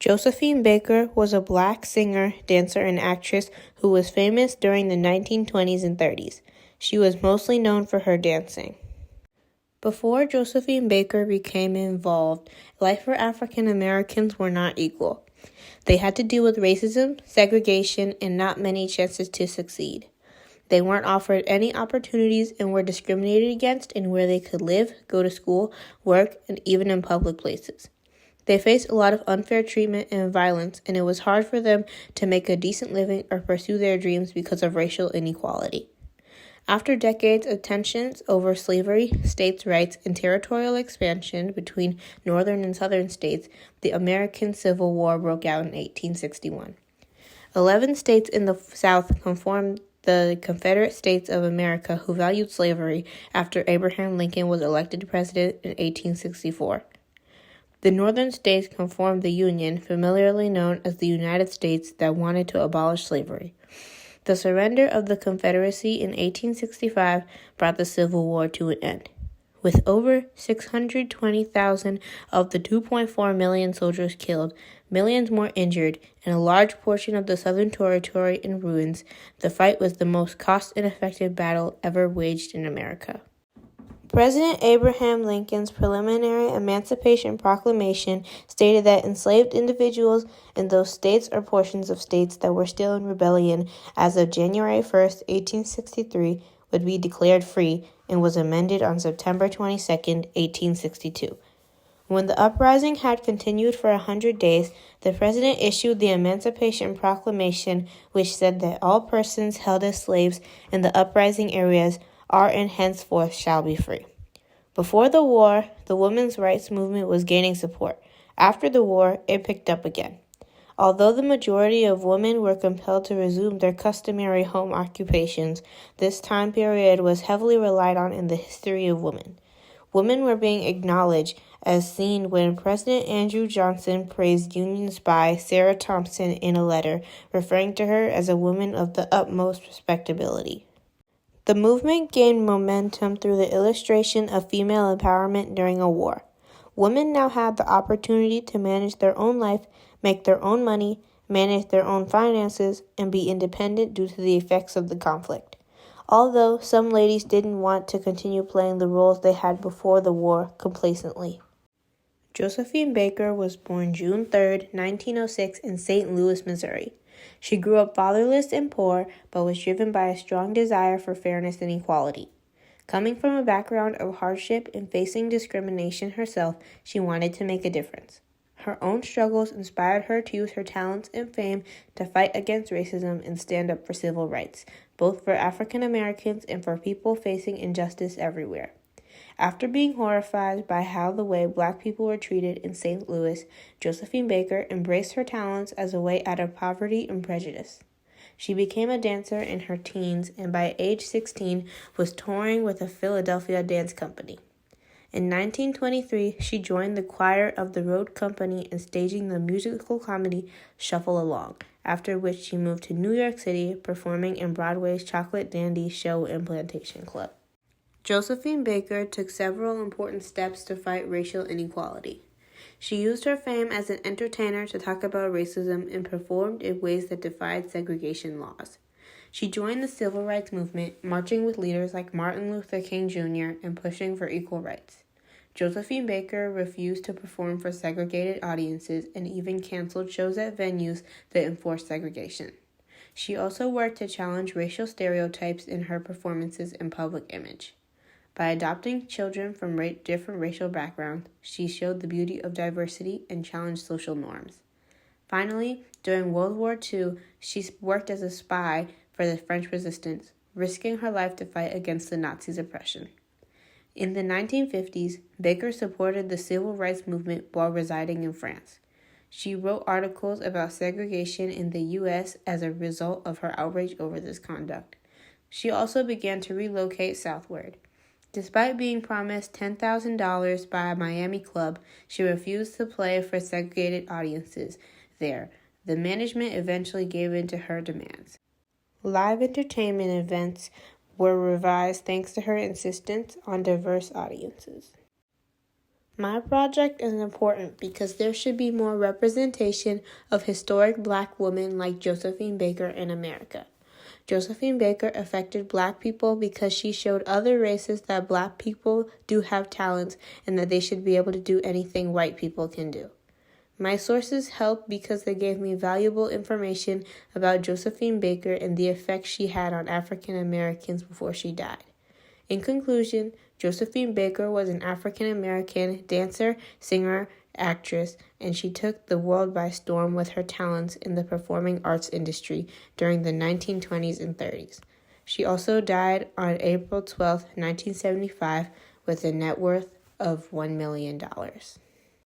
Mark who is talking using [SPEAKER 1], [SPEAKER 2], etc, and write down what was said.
[SPEAKER 1] Josephine Baker was a black singer, dancer, and actress who was famous during the 1920s and 30s. She was mostly known for her dancing. Before Josephine Baker became involved, life for African Americans were not equal. They had to deal with racism, segregation, and not many chances to succeed. They weren't offered any opportunities and were discriminated against in where they could live, go to school, work, and even in public places. They faced a lot of unfair treatment and violence, and it was hard for them to make a decent living or pursue their dreams because of racial inequality. After decades of tensions over slavery, states' rights, and territorial expansion between northern and southern states, the American Civil War broke out in 1861. 11 states in the South conformed the Confederate States of America, who valued slavery after Abraham Lincoln was elected president in 1864. The northern states conformed the Union, familiarly known as the United States, that wanted to abolish slavery. The surrender of the Confederacy in 1865 brought the Civil War to an end. With over 620,000 of the 2.4 million soldiers killed, millions more injured, and a large portion of the Southern Territory in ruins, the fight was the most cost-ineffective battle ever waged in America. President Abraham Lincoln's preliminary Emancipation Proclamation stated that enslaved individuals in those states or portions of states that were still in rebellion as of January 1, 1863, would be declared free, and was amended on September 22, 1862. When the uprising had continued for 100 days, the president issued the Emancipation Proclamation, which said that all persons held as slaves in the uprising areas are and henceforth shall be free. Before the war, the women's rights movement was gaining support. After the war, it picked up again. Although the majority of women were compelled to resume their customary home occupations, this time period was heavily relied on in the history of women. Women were being acknowledged, as seen when President Andrew Johnson praised Union spy Sarah Thompson in a letter, referring to her as a woman of the utmost respectability. The movement gained momentum through the illustration of female empowerment during a war. Women now had the opportunity to manage their own life, make their own money, manage their own finances, and be independent due to the effects of the conflict. Although some ladies didn't want to continue playing the roles they had before the war complacently. Josephine Baker was born June 3, 1906 in St. Louis, Missouri. She grew up fatherless and poor, but was driven by a strong desire for fairness and equality. Coming from a background of hardship and facing discrimination herself, she wanted to make a difference. Her own struggles inspired her to use her talents and fame to fight against racism and stand up for civil rights, both for African Americans and for people facing injustice everywhere. After being horrified by how the way black people were treated in St. Louis, Josephine Baker embraced her talents as a way out of poverty and prejudice. She became a dancer in her teens and by age 16 was touring with a Philadelphia dance company. In 1923, she joined the choir of the road company and staging the musical comedy Shuffle Along, after which she moved to New York City, performing in Broadway's Chocolate Dandy Show and Plantation Club. Josephine Baker took several important steps to fight racial inequality. She used her fame as an entertainer to talk about racism and performed in ways that defied segregation laws. She joined the civil rights movement, marching with leaders like Martin Luther King Jr. and pushing for equal rights. Josephine Baker refused to perform for segregated audiences and even canceled shows at venues that enforced segregation. She also worked to challenge racial stereotypes in her performances and public image. By adopting children from different racial backgrounds, she showed the beauty of diversity and challenged social norms. Finally, during World War II, she worked as a spy for the French resistance, risking her life to fight against the Nazis' oppression. In the 1950s, Baker supported the civil rights movement while residing in France. She wrote articles about segregation in the U.S. as a result of her outrage over this conduct. She also began to relocate southward. Despite being promised $10,000 by a Miami club, she refused to play for segregated audiences there. The management eventually gave in to her demands. Live entertainment events were revised thanks to her insistence on diverse audiences. My project is important because there should be more representation of historic Black women like Josephine Baker in America. Josephine Baker affected Black people because she showed other races that Black people do have talents and that they should be able to do anything white people can do. My sources help because they gave me valuable information about Josephine Baker and the effect she had on African Americans before she died. In conclusion, Josephine Baker was an African American dancer, singer, actress, and she took the world by storm with her talents in the performing arts industry during the 1920s and 30s. She also died on April 12, 1975, with a net worth of $1 million.